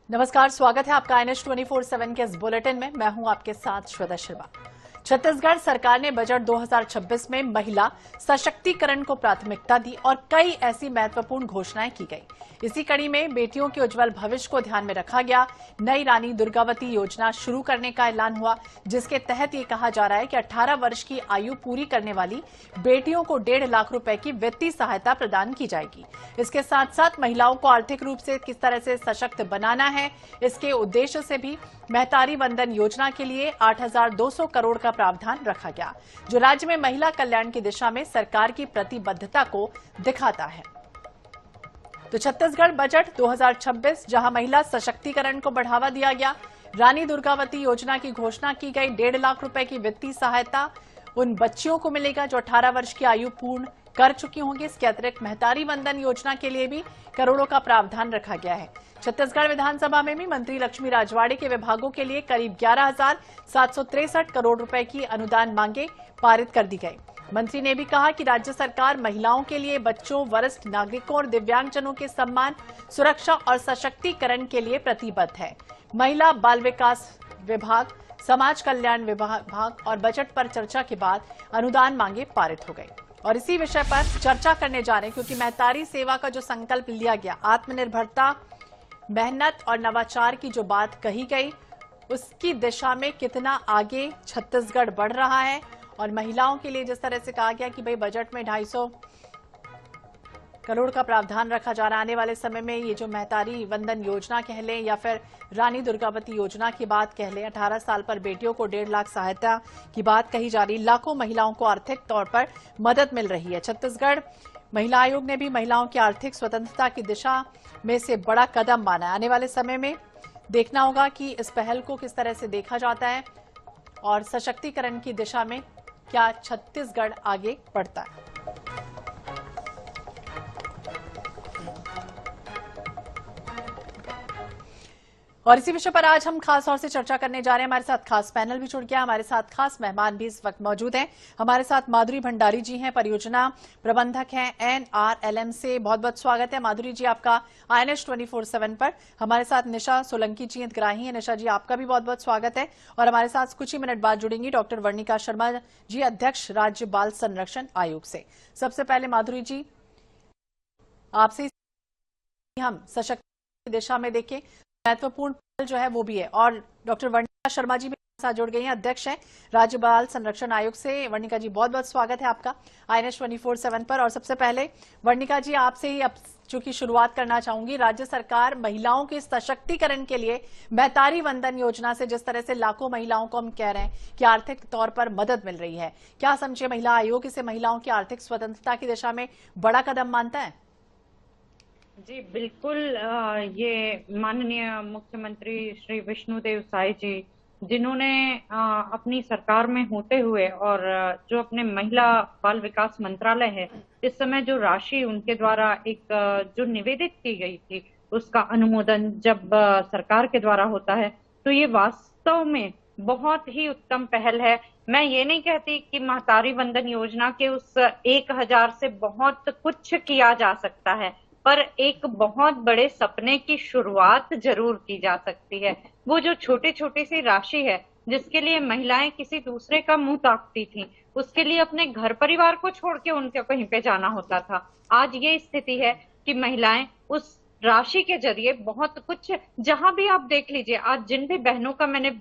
नमस्कार, स्वागत है आपका INS 24/7 के इस बुलेटिन में। मैं हूं आपके साथ श्वेता शर्मा। छत्तीसगढ़ सरकार ने बजट 2026 में महिला सशक्तिकरण को प्राथमिकता दी और कई ऐसी महत्वपूर्ण घोषणाएं की गई। इसी कड़ी में बेटियों के उज्जवल भविष्य को ध्यान में रखा गया नई रानी दुर्गावती योजना शुरू करने का ऐलान हुआ, जिसके तहत ये कहा जा रहा है कि 18 वर्ष की आयु पूरी करने वाली बेटियों को 1.5 लाख रुपए की वित्तीय सहायता प्रदान की जाएगी। इसके साथ साथ महिलाओं को आर्थिक रूप से किस तरह से सशक्त बनाना है, इसके उद्देश्य से भी महतारी वंदन योजना के लिए 8,200 करोड़ का प्रावधान रखा गया, जो राज्य में महिला कल्याण की दिशा में सरकार की प्रतिबद्धता को दिखाता है। तो छत्तीसगढ़ बजट 2026, जहां महिला सशक्तिकरण को बढ़ावा दिया गया, रानी दुर्गावती योजना की घोषणा की गई। 1.5 लाख रुपए की वित्तीय सहायता उन बच्चियों को मिलेगा जो 18 वर्ष की आयु पूर्ण कर चुकी होंगी। इसके अतिरिक्त महतारी वंदन योजना के लिए भी करोड़ों का प्रावधान रखा गया है। छत्तीसगढ़ विधानसभा में भी मंत्री लक्ष्मी राजवाड़े के विभागों के लिए करीब 11,763 करोड़ रुपए की अनुदान मांगे पारित कर दी गई। मंत्री ने भी कहा कि राज्य सरकार महिलाओं के लिए, बच्चों, वरिष्ठ नागरिकों और दिव्यांगजनों के सम्मान, सुरक्षा और सशक्तिकरण के लिए प्रतिबद्ध है। महिला बाल विकास विभाग, समाज कल्याण विभाग और बजट पर चर्चा के बाद अनुदान मांगे पारित हो गई। और इसी विषय पर चर्चा करने जा रहे हैं, क्योंकि महतारी सेवा का जो संकल्प लिया गया, आत्मनिर्भरता, मेहनत और नवाचार की जो बात कही गई, उसकी दिशा में कितना आगे छत्तीसगढ़ बढ़ रहा है। और महिलाओं के लिए जिस तरह से कहा गया कि भाई बजट में 250 करोड़ का प्रावधान रखा जा रहा है, आने वाले समय में ये जो महतारी वंदन योजना कह लें या फिर रानी दुर्गावती योजना की बात कह लें, 18 साल पर बेटियों को 1.5 लाख सहायता की बात कही जा रही, लाखों महिलाओं को आर्थिक तौर पर मदद मिल रही है। छत्तीसगढ़ महिला आयोग ने भी महिलाओं की आर्थिक स्वतंत्रता की दिशा में से बड़ा कदम माना है। आने वाले समय में देखना होगा कि इस पहल को किस तरह से देखा जाता है और सशक्तिकरण की दिशा में क्या छत्तीसगढ़ आगे बढ़ता है। और इसी विषय पर आज हम खास तौर से चर्चा करने जा रहे हैं। हमारे साथ खास पैनल भी जुड़ गया, हमारे साथ खास मेहमान भी इस वक्त मौजूद हैं। हमारे साथ माधुरी भंडारी जी हैं, परियोजना प्रबंधक हैं NRLM से। बहुत बहुत स्वागत है माधुरी जी आपका INS 24/7 पर। हमारे साथ निशा सोलंकी जी हितग्राही हैं। निशा जी, आपका भी बहुत बहुत स्वागत है। और हमारे साथ कुछ ही मिनट बाद जुड़ेंगी डॉक्टर वर्णिका शर्मा जी, अध्यक्ष राज्य बाल संरक्षण आयोग से। सबसे पहले माधुरी जी, आपसे हम सशक्त की दिशा में देखें, महत्वपूर्ण पहल जो है वो भी है। और डॉक्टर वर्णिका शर्मा जी भी साथ जुड़ गई हैं, अध्यक्ष हैं राज्य बाल संरक्षण आयोग से। वर्णिका जी, बहुत बहुत स्वागत है आपका INS 24/7 पर। और सबसे पहले वर्णिका जी, आपसे ही अब चूंकि शुरुआत करना चाहूंगी। राज्य सरकार महिलाओं के सशक्तिकरण के लिए महतारी वंदन योजना से जिस तरह से लाखों महिलाओं को हम कह रहे हैं कि आर्थिक तौर पर मदद मिल रही है, क्या समझिए महिला आयोग इसे महिलाओं की आर्थिक स्वतंत्रता की दिशा में बड़ा कदम मानता है? जी बिल्कुल। ये माननीय मुख्यमंत्री श्री विष्णुदेव साय जी, जिन्होंने अपनी सरकार में होते हुए और जो अपने महिला बाल विकास मंत्रालय है, इस समय जो राशि उनके द्वारा एक जो निवेदित की गई थी, उसका अनुमोदन जब सरकार के द्वारा होता है, तो ये वास्तव में बहुत ही उत्तम पहल है। मैं ये नहीं कहती कि महतारी वंदन योजना के उस 1,000 से बहुत कुछ किया जा सकता है, पर एक बहुत बड़े सपने की शुरुआत जरूर की जा सकती है। वो जो छोटी छोटी सी राशि है, जिसके लिए महिलाएं किसी दूसरे का मुंह ताकती थी, उसके लिए अपने घर परिवार को छोड़ के उनको कहीं पे जाना होता था, आज ये स्थिति है कि महिलाएं उस राशि के जरिए बहुत कुछ, जहां भी आप देख लीजिए, आज जिन भी बहनों का मैंने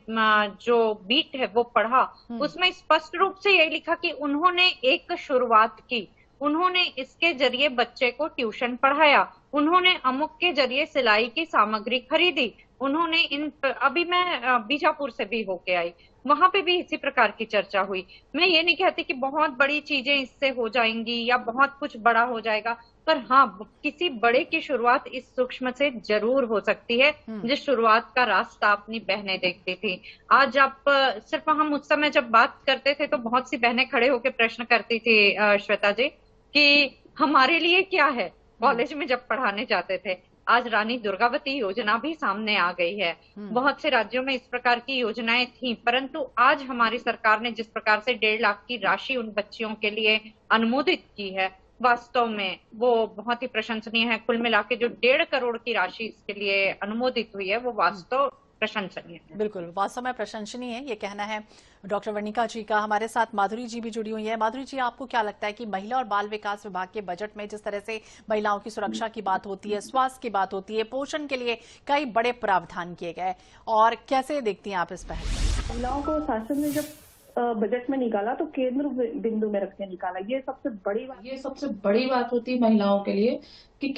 जो बीट है वो पढ़ा, उसमें स्पष्ट रूप से यही लिखा कि उन्होंने एक शुरुआत की, उन्होंने इसके जरिए बच्चे को ट्यूशन पढ़ाया, उन्होंने अमुक के जरिए सिलाई की सामग्री खरीदी, उन्होंने अभी मैं बीजापुर से भी होके आई, वहां पे भी इसी प्रकार की चर्चा हुई। मैं ये नहीं कहती कि बहुत बड़ी चीजें इससे हो जाएंगी या बहुत कुछ बड़ा हो जाएगा, पर हाँ, किसी बड़े की शुरुआत इस सूक्ष्म से जरूर हो सकती है, जिस शुरुआत का रास्ता अपनी बहनें देखती थी। आज आप सिर्फ, हम उस समय जब बात करते थे तो बहुत सी बहनें खड़े होकर प्रश्न करती थी श्वेता जी, कि हमारे लिए क्या है, कॉलेज में जब पढ़ाने जाते थे। आज रानी दुर्गावती योजना भी सामने आ गई है। बहुत से राज्यों में इस प्रकार की योजनाएं थी, परंतु आज हमारी सरकार ने जिस प्रकार से 1.5 लाख की राशि उन बच्चियों के लिए अनुमोदित की है, वास्तव में वो बहुत ही प्रशंसनीय है। कुल मिला के जो 1.5 करोड़ की राशि इसके लिए अनुमोदित हुई है वो वास्तव प्रशंसनीय है। बिल्कुल, वास्तव में प्रशंसनीय है, ये कहना है डॉक्टर वर्णिका जी का। हमारे साथ माधुरी जी भी जुड़ी हुई है। माधुरी जी, आपको क्या लगता है कि महिला और बाल विकास विभाग के बजट में जिस तरह से महिलाओं की सुरक्षा की बात होती है, स्वास्थ्य की बात होती है, पोषण के लिए कई बड़े प्रावधान किए गए, और कैसे देखती हैं आप इस पहल को? महिलाओं को शासन ने जब बजट में निकाला तो केंद्र बिंदु में रख के निकाला। ये सबसे बड़ी बात होती है महिलाओं के लिए कि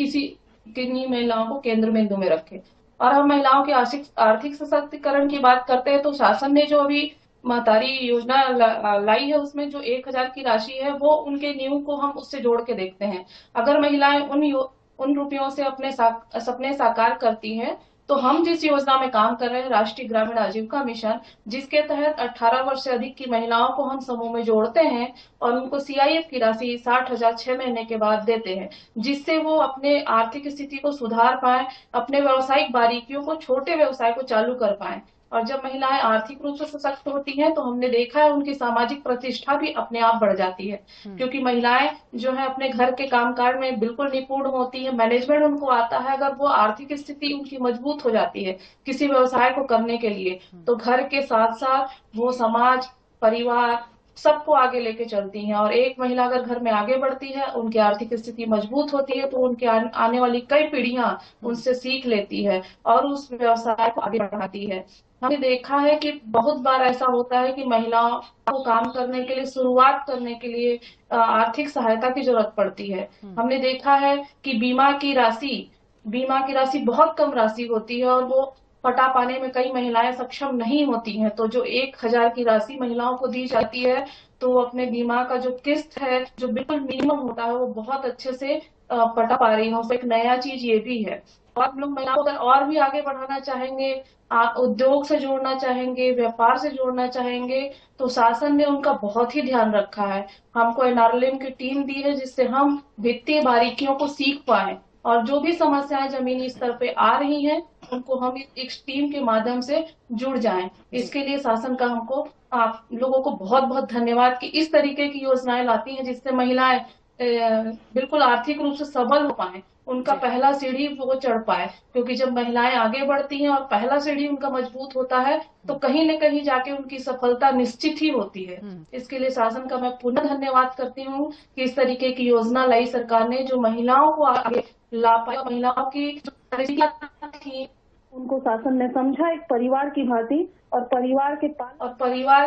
किन्हीं महिलाओं को केंद्र बिंदु में रखे। और हम महिलाओं के आर्थिक सशक्तिकरण की बात करते हैं तो शासन ने जो अभी महतारी योजना लाई है उसमें जो 1,000 की राशि है वो उनके नींव को हम उससे जोड़ के देखते हैं। अगर महिलाएं उन रुपयों से अपने सपने साकार करती हैं तो हम जिस योजना में काम कर रहे हैं राष्ट्रीय ग्रामीण आजीविका मिशन, जिसके तहत 18 वर्ष से अधिक की महिलाओं को हम समूह में जोड़ते हैं और उनको सीआईएफ की राशि 60,000 6 महीने के बाद देते हैं, जिससे वो अपने आर्थिक स्थिति को सुधार पाए, अपने व्यावसायिक बारीकियों को, छोटे व्यवसाय को चालू कर पाए। और जब महिलाएं आर्थिक रूप से सशक्त होती हैं तो हमने देखा है उनकी सामाजिक प्रतिष्ठा भी अपने आप बढ़ जाती है, क्योंकि महिलाएं जो है अपने घर के कामकाज में बिल्कुल निपुण होती है, मैनेजमेंट उनको आता है। अगर वो आर्थिक स्थिति उनकी मजबूत हो जाती है किसी व्यवसाय को करने के लिए, तो घर के साथ साथ वो समाज, परिवार सबको आगे लेके चलती हैं। और एक महिला अगर घर में आगे बढ़ती है, उनकी आर्थिक स्थिति मजबूत होती है, तो उनके आने वाली कई पीढ़ियां उनसे सीख लेती है और उस व्यवसाय को आगे बढ़ाती है। हमने देखा है कि बहुत बार ऐसा होता है कि महिलाओं को काम करने के लिए, शुरुआत करने के लिए आर्थिक सहायता की जरूरत पड़ती है। हमने देखा है कि बीमा की राशि बहुत कम राशि होती है और वो पटा पाने में कई महिलाएं सक्षम नहीं होती हैं। तो जो 1,000 की राशि महिलाओं को दी जाती है तो वो अपने बीमा का जो किस्त है, जो बिल्कुल मिनिमम होता है, वो बहुत अच्छे से पटा पा रही हूँ। एक नया चीज ये भी है। और हम लोग महिलाओं को अगर और भी आगे बढ़ाना चाहेंगे, उद्योग से जोड़ना चाहेंगे, व्यापार से जोड़ना चाहेंगे, तो शासन ने उनका बहुत ही ध्यान रखा है। हमको एनआरएलएम की टीम दी है जिससे हम वित्तीय बारीकियों को सीख पाए और जो भी समस्याएं जमीनी स्तर पे आ रही हैं उनको हम इस टीम के माध्यम से जुड़ जाएं। इसके लिए शासन का हमको आप लोगों को बहुत बहुत धन्यवाद कि इस तरीके की योजनाएं लाती हैं जिससे महिलाएं बिल्कुल आर्थिक रूप से सबल हो पाए, उनका पहला सीढ़ी वो चढ़ पाए। क्योंकि जब महिलाएं आगे बढ़ती हैं और पहला सीढ़ी उनका मजबूत होता है तो कहीं न कहीं जाके उनकी सफलता निश्चित ही होती है। इसके लिए शासन का मैं पुनः धन्यवाद करती हूँ कि इस तरीके की योजना लाई सरकार ने जो महिलाओं को आगे ला पाए। महिलाओं की जो परिस्थितियां थी उनको शासन ने समझा एक परिवार की भांति और परिवार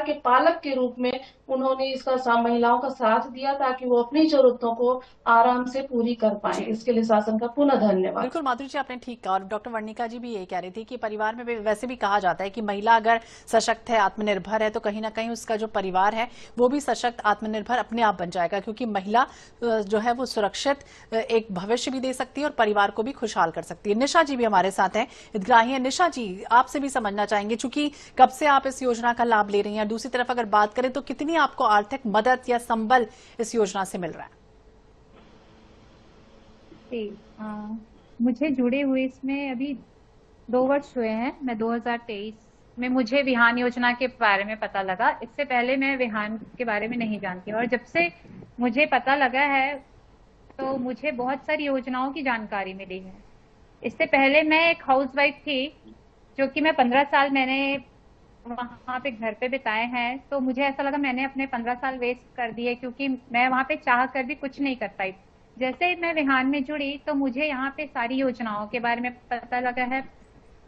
के पालक के रूप में उन्होंने इसका महिलाओं का साथ दिया ताकि वो अपनी जरूरतों को आराम से पूरी कर पाए। इसके लिए शासन का पुनः धन्यवाद। बिल्कुल माधुरी जी, आपने ठीक कहा। और डॉक्टर वर्णिका जी भी यही कह रही थी कि परिवार में वैसे भी कहा जाता है कि महिला अगर सशक्त है, आत्मनिर्भर है, तो कहीं ना कहीं उसका जो परिवार है वो भी सशक्त, आत्मनिर्भर अपने आप बन जाएगा, क्योंकि महिला जो है वो सुरक्षित एक भविष्य भी दे सकती है और परिवार को भी खुशहाल कर सकती है। निशा जी भी हमारे साथ हैं, हितग्राही हैं। निशा जी, आपसे भी समझना चाहेंगे, चूंकि कब से आप इस योजना का लाभ ले रही हैं, दूसरी तरफ अगर बात करें तो कितनी आपको आर्थिक मदद या संबल इस योजना से मिल रहा है? मुझे जुड़े हुए इसमें अभी 2 वर्ष हुए हैं। मैं 2023 में मुझे विहान योजना के बारे में पता लगा। इससे पहले मैं विहान के बारे में नहीं जानती और जब से मुझे पता लगा है तो मुझे बहुत सारी योजनाओं की जानकारी मिली है। इससे पहले मैं एक हाउसवाइफ थी, जो कि मैं 15 साल मैंने वहाँ पे घर पे बिताए हैं। तो मुझे ऐसा लगा मैंने अपने 15 साल वेस्ट कर दिए, क्योंकि मैं वहाँ पे चाह कर भी कुछ नहीं कर पाई। जैसे ही मैं विहान में जुड़ी तो मुझे यहाँ पे सारी योजनाओं के बारे में पता लगा है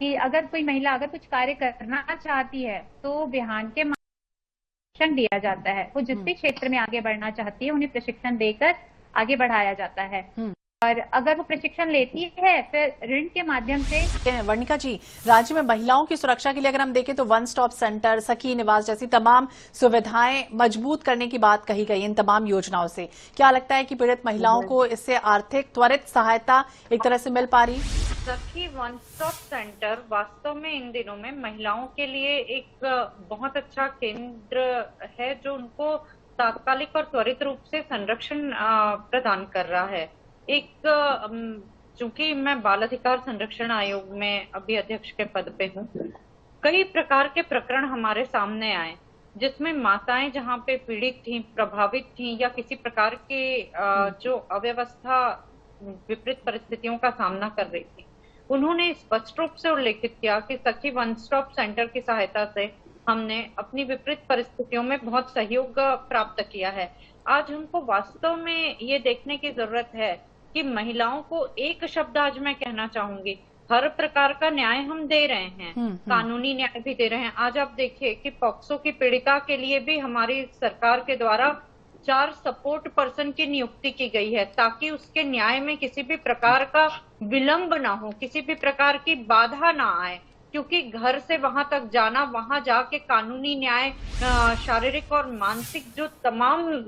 कि अगर कोई महिला अगर कुछ कार्य करना चाहती है तो विहान के प्रशिक्षण दिया जाता है। वो जिस भी क्षेत्र में आगे बढ़ना चाहती है उन्हें प्रशिक्षण देकर आगे बढ़ाया जाता है। और अगर वो प्रशिक्षण लेती है फिर ऋण के माध्यम से। वर्णिका जी, राज्य में महिलाओं की सुरक्षा के लिए अगर हम देखें तो वन स्टॉप सेंटर, सखी निवास जैसी तमाम सुविधाएं मजबूत करने की बात कही गई इन तमाम योजनाओं से। क्या लगता है कि पीड़ित महिलाओं को इससे आर्थिक त्वरित सहायता एक तरह से मिल पा रही? सखी वन स्टॉप सेंटर वास्तव में इन दिनों में महिलाओं के लिए एक बहुत अच्छा केंद्र है, जो उनको तात्कालिक और त्वरित रूप से संरक्षण प्रदान कर रहा है। एक चूंकि मैं बाल अधिकार संरक्षण आयोग में अभी अध्यक्ष के पद पे हूँ, कई प्रकार के प्रकरण हमारे सामने आए जिसमें माताएं जहाँ पे पीड़ित थीं, प्रभावित थीं या किसी प्रकार के जो अव्यवस्था, विपरीत परिस्थितियों का सामना कर रही थी, उन्होंने स्पष्ट रूप से उल्लेखित किया कि सखी वन स्टॉप सेंटर की सहायता से हमने अपनी विपरीत परिस्थितियों में बहुत सहयोग प्राप्त किया है। आज हमको वास्तव में ये देखने की जरूरत है कि महिलाओं को एक शब्द आज मैं कहना चाहूंगी, हर प्रकार का न्याय हम दे रहे हैं, कानूनी न्याय भी दे रहे हैं। आज आप देखिए कि पॉक्सो की पीड़िता के लिए भी हमारी सरकार के द्वारा 4 सपोर्ट पर्सन की नियुक्ति की गई है, ताकि उसके न्याय में किसी भी प्रकार का विलंब ना हो, किसी भी प्रकार की बाधा ना आए, क्योंकि घर से वहां तक जाना, वहां जाके कानूनी न्याय, शारीरिक और मानसिक जो तमाम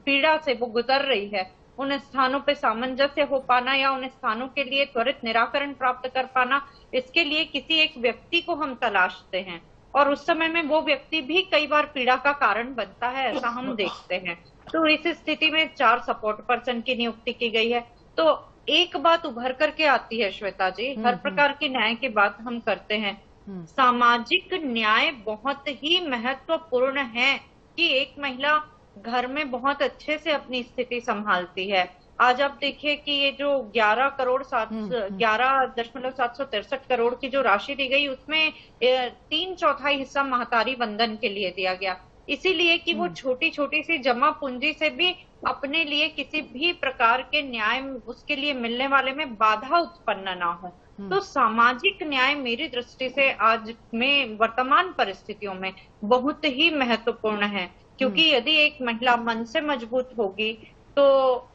पीड़ा से वो गुजर रही है, उन स्थानों पे सामंजस्य हो पाना या उन स्थानों के लिए त्वरित निराकरण प्राप्त कर पाना, इसके लिए किसी एक व्यक्ति को हम तलाशते हैं और उस समय में वो व्यक्ति भी कई बार पीड़ा का कारण बनता है, ऐसा हम देखते हैं। तो इस स्थिति में 4 सपोर्ट पर्सन की नियुक्ति की गई है। तो एक बात उभर करके आती है श्वेता जी, हर प्रकार के न्याय की बात हम करते हैं, सामाजिक न्याय बहुत ही महत्वपूर्ण है कि एक महिला घर में बहुत अच्छे से अपनी स्थिति संभालती है। आज आप देखिए कि ये जो 11.763 करोड़ की जो राशि दी गई, उसमें 3/4 हिस्सा महतारी बंधन के लिए दिया गया, इसीलिए कि वो छोटी छोटी सी जमा पूंजी से भी अपने लिए किसी भी प्रकार के न्याय उसके लिए मिलने वाले में बाधा उत्पन्न ना हो। तो सामाजिक न्याय मेरी दृष्टि से आज में वर्तमान परिस्थितियों में बहुत ही महत्वपूर्ण है, क्योंकि यदि एक महिला मन से मजबूत होगी तो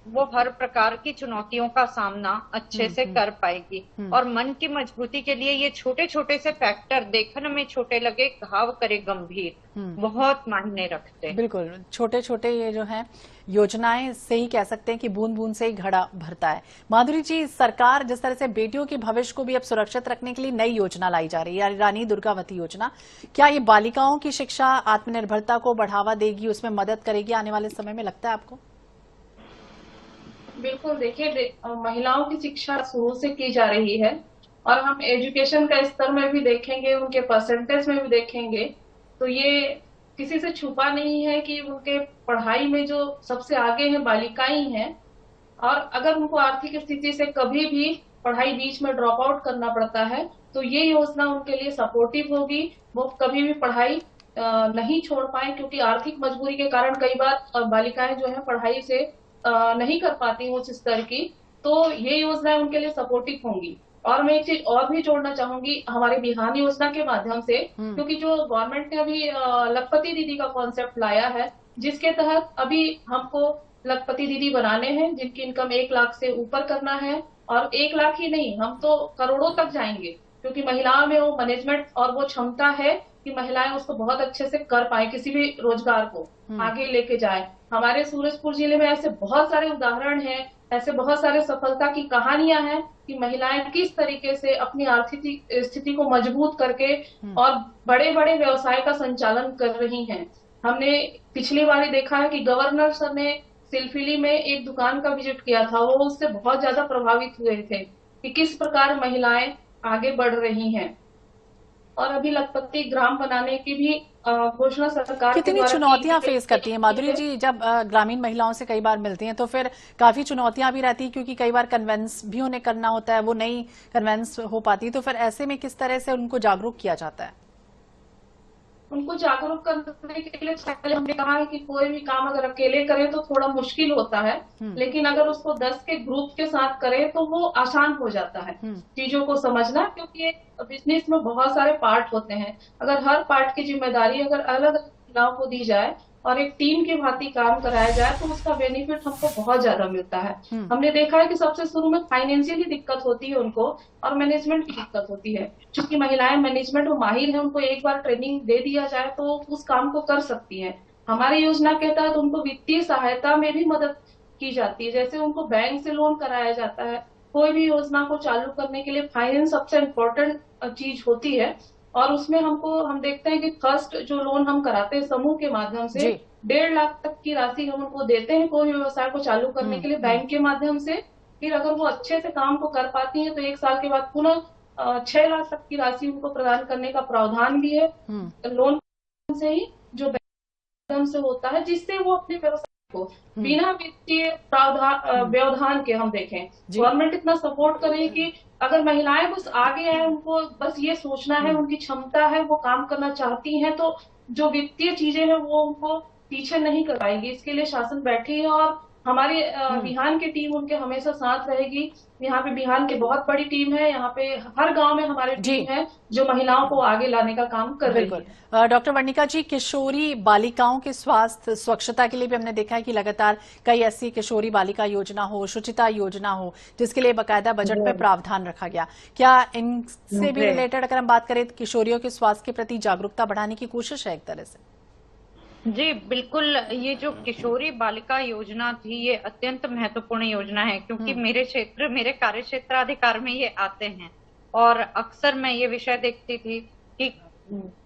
वो हर प्रकार की चुनौतियों का सामना अच्छे से कर पाएगी। और मन की मजबूती के लिए ये छोटे छोटे से फैक्टर, देखने में छोटे लगे घाव करे गंभीर, बहुत मायने रखते हैं। बिल्कुल, छोटे छोटे ये जो है योजनाएं से ही कह सकते हैं कि बूंद बूंद से ही घड़ा भरता है। माधुरी जी, सरकार जिस तरह से बेटियों के भविष्य को भी अब सुरक्षित रखने के लिए नई योजना लाई जा रही है, रानी दुर्गावती योजना, क्या ये बालिकाओं की शिक्षा, आत्मनिर्भरता को बढ़ावा देगी, उसमें मदद करेगी आने वाले समय में, लगता है आपको? बिल्कुल, देखिए महिलाओं की शिक्षा शुरू से की जा रही है और हम एजुकेशन का स्तर में भी देखेंगे, उनके परसेंटेज में भी देखेंगे, तो ये किसी से छुपा नहीं है कि उनके पढ़ाई में जो सबसे आगे हैं बालिकाएं ही हैं। और अगर उनको आर्थिक स्थिति से कभी भी पढ़ाई बीच में ड्रॉप आउट करना पड़ता है तो ये योजना उनके लिए सपोर्टिव होगी, वो कभी भी पढ़ाई नहीं छोड़ पाए, क्योंकि आर्थिक मजबूरी के कारण कई बार बालिकाएं जो है पढ़ाई से नहीं कर पाती उस स्तर की, तो ये योजनाएं उनके लिए सपोर्टिव होंगी। और मैं एक चीज और भी जोड़ना चाहूंगी हमारे बिहान योजना के माध्यम से, क्योंकि जो गवर्नमेंट ने अभी लखपति दीदी का कॉन्सेप्ट लाया है, जिसके तहत अभी हमको लखपति दीदी बनाने हैं जिनकी इनकम 1 लाख से ऊपर करना है। और 1 लाख ही नहीं, हम तो करोड़ों तक जाएंगे, क्योंकि महिलाओं में वो मैनेजमेंट और वो क्षमता है कि महिलाएं उसको बहुत अच्छे से कर पाए, किसी भी रोजगार को आगे लेके जाए। हमारे सूरजपुर जिले में ऐसे बहुत सारे उदाहरण हैं, ऐसे बहुत सारे सफलता की कहानियां हैं कि महिलाएं किस तरीके से अपनी आर्थिक स्थिति को मजबूत करके और बड़े बड़े व्यवसाय का संचालन कर रही हैं। हमने पिछली बार देखा है कि गवर्नर सर ने सिलफिली में एक दुकान का विजिट किया था, वो उससे बहुत ज्यादा प्रभावित हुए थे कि किस प्रकार महिलाएं आगे बढ़ रही हैं। और अभी लखपति ग्राम बनाने की भी घोषणा सरकार कितनी चुनौतियां फेस करती हैं माधुरी जी जब ग्रामीण महिलाओं से कई बार मिलती हैं, तो फिर काफी चुनौतियां भी रहती हैं, क्योंकि कई बार कन्वेंस भी उन्हें करना होता है, वो नहीं कन्वेंस हो पाती, तो फिर ऐसे में किस तरह से उनको जागरूक किया जाता है? उनको जागरूक करने के लिए पहले हमने कहा है कि कोई भी काम अगर अकेले करे तो थोड़ा मुश्किल होता है, लेकिन अगर उसको 10 के ग्रुप के साथ करे तो वो आसान हो जाता है चीजों को समझना, क्योंकि बिजनेस में बहुत सारे पार्ट होते हैं। अगर हर पार्ट की जिम्मेदारी अगर अलग अलग महिलाओं को दी जाए और एक टीम की भांति काम कराया जाए तो उसका बेनिफिट हमको बहुत ज्यादा मिलता है। हमने देखा है कि सबसे शुरू में फाइनेंशियली दिक्कत होती है उनको और मैनेजमेंट की दिक्कत होती है। चूंकि महिलाएं मैनेजमेंट में माहिर है, उनको एक बार ट्रेनिंग दे दिया जाए तो उस काम को कर सकती है। हमारी योजना के तहत उनको वित्तीय सहायता में भी मदद की जाती है, जैसे उनको बैंक से लोन कराया जाता है। कोई भी योजना को चालू करने के लिए फाइनेंस सबसे इम्पोर्टेंट चीज होती है और उसमें हम देखते हैं कि फर्स्ट जो लोन हम कराते हैं समूह के माध्यम से 1.5 लाख तक की राशि हम उनको देते हैं कोई व्यवसाय को चालू करने के लिए बैंक के माध्यम से। फिर अगर वो अच्छे से काम को कर पाती हैं तो 1 साल के बाद पुनः 6 लाख तक की राशि उनको प्रदान करने का प्रावधान भी है लोन से ही, जो माध्यम से होता है, जिससे वो अपने व्यवसाय को बिना वित्तीय व्यवधान के, हम देखें गवर्नमेंट इतना सपोर्ट करे कि अगर महिलाएं बस आगे हैं, उनको बस ये सोचना है, उनकी क्षमता है, वो काम करना चाहती हैं, तो जो वित्तीय चीजें हैं वो उनको पीछे नहीं कर पाएगी। इसके लिए शासन बैठी है और हमारी बिहान की टीम उनके हमेशा साथ रहेगी। यहाँ पे बिहान की बहुत बड़ी टीम है, यहाँ पे हर गांव में हमारी टीम है जो महिलाओं को आगे लाने का काम कर रही है। डॉक्टर वर्णिका जी, किशोरी बालिकाओं के स्वास्थ्य स्वच्छता के लिए भी हमने देखा है कि लगातार कई ऐसी किशोरी बालिका योजना हो, शुचिता योजना हो, जिसके लिए बाकायदा बजट में प्रावधान रखा गया। क्या इनसे भी रिलेटेड अगर हम बात करें तो किशोरियों के स्वास्थ्य के प्रति जागरूकता बढ़ाने की कोशिश है एक तरह से? जी बिल्कुल, ये जो किशोरी बालिका योजना थी ये अत्यंत महत्वपूर्ण योजना है, क्योंकि मेरे कार्य क्षेत्राधिकार में ये आते हैं और अक्सर मैं ये विषय देखती थी कि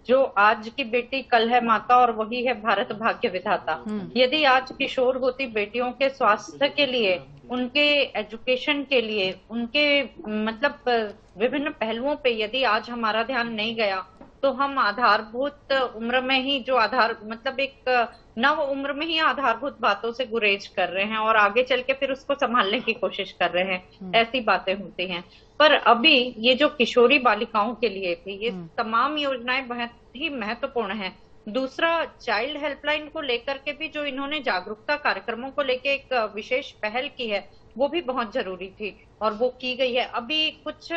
जो आज की बेटी कल है माता और वही है भारत भाग्य विधाता। यदि आज किशोर होती बेटियों के स्वास्थ्य के लिए, उनके एजुकेशन के लिए, उनके मतलब विभिन्न पहलुओं पे यदि आज हमारा ध्यान नहीं गया तो हम आधारभूत उम्र में ही जो मतलब एक नव उम्र में ही आधारभूत बातों से गुरेज कर रहे हैं और आगे चल के फिर उसको संभालने की कोशिश कर रहे हैं। ऐसी बातें होती हैं। पर अभी ये जो किशोरी बालिकाओं के लिए थी, ये तमाम योजनाएं बहुत ही महत्वपूर्ण हैं। दूसरा, चाइल्ड हेल्पलाइन को लेकर के भी जो इन्होंने जागरूकता कार्यक्रमों को लेके एक विशेष पहल की है, वो भी बहुत जरूरी थी और वो की गई है। अभी कुछ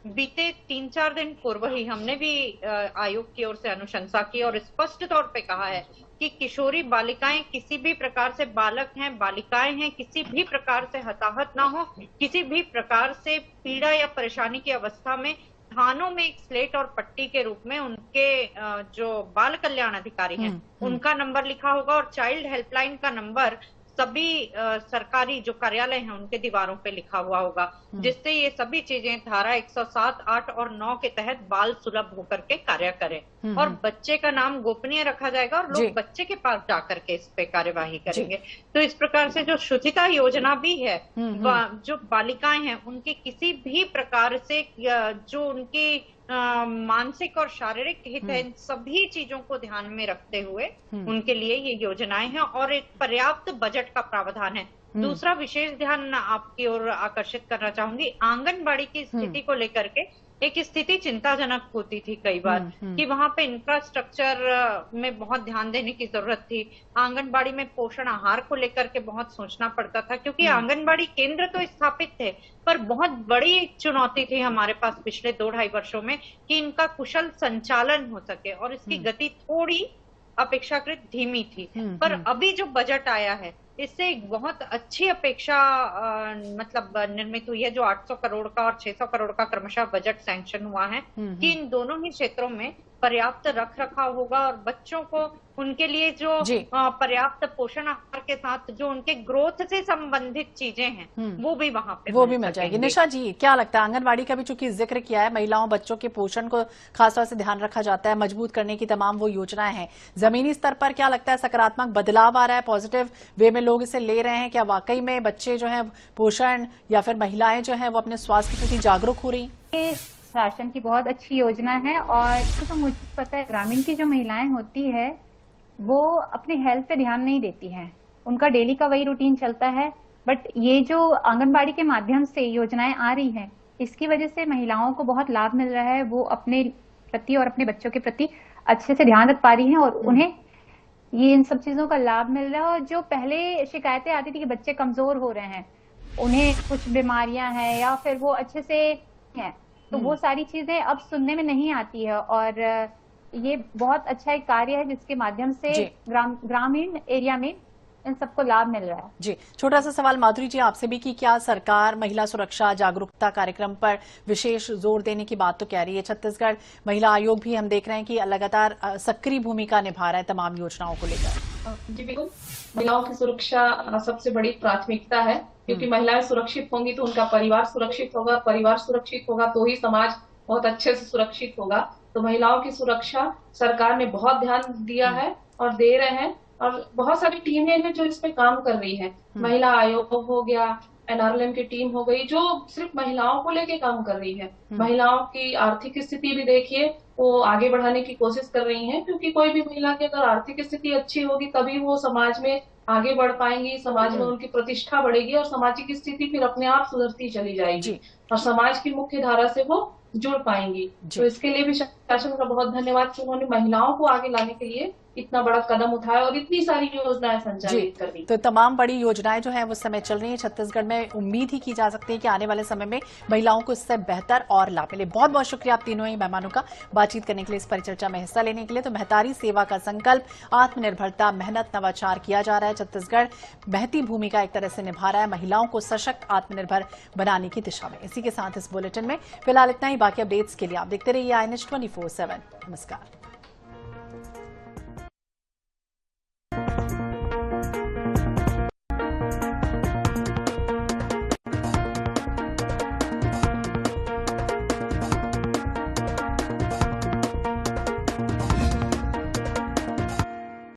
बीते 3-4 दिन पूर्व ही हमने भी आयोग की ओर से अनुशंसा की और स्पष्ट तौर पे कहा है कि किशोरी बालिकाएं किसी भी प्रकार से, बालक हैं, बालिकाएं हैं, किसी भी प्रकार से हताहत ना हो, किसी भी प्रकार से पीड़ा या परेशानी की अवस्था में थानों में एक स्लेट और पट्टी के रूप में उनके जो बाल कल्याण अधिकारी हैं उनका नंबर लिखा होगा और चाइल्ड हेल्पलाइन का नंबर सभी सरकारी जो कार्यालय हैं उनके दीवारों पे लिखा हुआ होगा, जिससे ये सभी चीजें धारा 107, 8 और 9 के तहत बाल सुलभ होकर के कार्य करें और बच्चे का नाम गोपनीय रखा जाएगा और लोग बच्चे के पास जाकर के इस पे कार्यवाही करेंगे। तो इस प्रकार से जो शुचिता योजना भी है, जो बालिकाएं हैं उनके किसी भी प्रकार से जो उनकी मानसिक और शारीरिक हित है, इन सभी चीजों को ध्यान में रखते हुए उनके लिए ये योजनाएं हैं और एक पर्याप्त बजट का प्रावधान है। दूसरा विशेष ध्यान आपकी ओर आकर्षित करना चाहूंगी, आंगनबाड़ी की स्थिति को लेकर के एक स्थिति चिंताजनक होती थी कई बार कि वहां पे इंफ्रास्ट्रक्चर में बहुत ध्यान देने की जरूरत थी। आंगनबाड़ी में पोषण आहार को लेकर के बहुत सोचना पड़ता था, क्योंकि आंगनबाड़ी केंद्र तो स्थापित थे पर बहुत बड़ी चुनौती थी हमारे पास पिछले 2-2.5 वर्षों में कि इनका कुशल संचालन हो सके और इसकी गति थोड़ी अपेक्षाकृत धीमी थी। पर अभी जो बजट आया है इससे एक बहुत अच्छी अपेक्षा मतलब निर्मित हुई है, जो 800 करोड़ का और 600 करोड़ का क्रमशः बजट सैंक्शन हुआ है कि इन दोनों ही क्षेत्रों में पर्याप्त रख रखाव होगा और बच्चों को उनके लिए जो पर्याप्त पोषण आहार के साथ जो उनके ग्रोथ से संबंधित चीजें हैं वो भी वहां पे वो भी मिल जाएगी। निशा जी, क्या लगता है, आंगनबाड़ी का भी चूंकि जिक्र किया है, महिलाओं बच्चों के पोषण को खासतौर से ध्यान रखा जाता है, मजबूत करने की तमाम वो योजनाएं हैं, जमीनी स्तर पर क्या लगता है सकारात्मक बदलाव आ रहा है, पॉजिटिव वे में लोग इसे ले रहे हैं? क्या वाकई में बच्चे जो है पोषण या फिर महिलाएं जो है वो अपने स्वास्थ्य के प्रति जागरूक हो रही? शासन की बहुत अच्छी योजना है और तो मुझे पता है ग्रामीण की जो महिलाएं होती है वो अपने हेल्थ पे ध्यान नहीं देती हैं, उनका डेली का वही रूटीन चलता है। बट ये जो आंगनबाड़ी के माध्यम से योजनाएं आ रही हैं इसकी वजह से महिलाओं को बहुत लाभ मिल रहा है, वो अपने प्रति और अपने बच्चों के प्रति अच्छे से ध्यान रख पा रही हैं और उन्हें ये इन सब चीजों का लाभ मिल रहा है। और जो पहले शिकायतें आती थी कि बच्चे कमजोर हो रहे हैं, उन्हें कुछ बीमारियां हैं या फिर वो अच्छे से हैं, तो वो सारी चीजें अब सुनने में नहीं आती है और ये बहुत अच्छा एक कार्य है जिसके माध्यम से ग्रामीण एरिया में इन सबको लाभ मिल रहा है। जी, छोटा सा सवाल माधुरी जी आपसे भी कि क्या सरकार महिला सुरक्षा जागरूकता कार्यक्रम पर विशेष जोर देने की बात तो कह रही है, छत्तीसगढ़ महिला आयोग भी हम देख रहे हैं कि लगातार सक्रिय भूमिका निभा रहा है तमाम योजनाओं को लेकर? जी बिल्कुल, महिलाओं की सुरक्षा सबसे बड़ी प्राथमिकता है, क्योंकि महिलाएं सुरक्षित होंगी तो उनका परिवार सुरक्षित होगा, परिवार सुरक्षित होगा तो ही समाज बहुत अच्छे से सुरक्षित होगा। तो महिलाओं की सुरक्षा सरकार ने बहुत ध्यान दिया है और दे रहे हैं और बहुत सारी टीमें हैं जो इस पे काम कर रही हैं। महिला आयोग हो गया, एनआरएलएम की टीम हो गई जो सिर्फ महिलाओं को लेके काम कर रही है। महिलाओं की आर्थिक स्थिति भी देखिए, वो आगे बढ़ाने की कोशिश कर रही हैं, क्योंकि कोई भी महिला की अगर आर्थिक स्थिति अच्छी होगी तभी वो समाज में आगे बढ़ पाएंगी, समाज में उनकी प्रतिष्ठा बढ़ेगी और सामाजिक स्थिति फिर अपने आप सुधरती चली जाएगी और समाज की मुख्य धारा से वो जुड़ पाएंगी। तो इसके लिए भी शासन का बहुत धन्यवाद कि उन्होंने महिलाओं को आगे लाने के लिए इतना बड़ा कदम उठाया और इतनी सारी योजनाएं संचालित कर दी। तो तमाम बड़ी योजनाएं जो है वो समय चल रही है छत्तीसगढ़ में। उम्मीद ही की जा सकती है कि आने वाले समय में महिलाओं को इससे बेहतर और लाभ मिले। बहुत बहुत शुक्रिया आप तीनों ही मेहमानों का बातचीत करने के लिए, इस परिचर्चा में हिस्सा लेने के लिए। तो महतारी सेवा का संकल्प, आत्मनिर्भरता, मेहनत, नवाचार किया जा रहा है। छत्तीसगढ़ महती भूमिका एक तरह से निभा रहा है महिलाओं को सशक्त, आत्मनिर्भर बनाने की दिशा में। इसी के साथ इस बुलेटिन में फिलहाल इतना ही। बाकी अपडेट्स के लिए आप देखते रहिए INH 24/7। नमस्कार।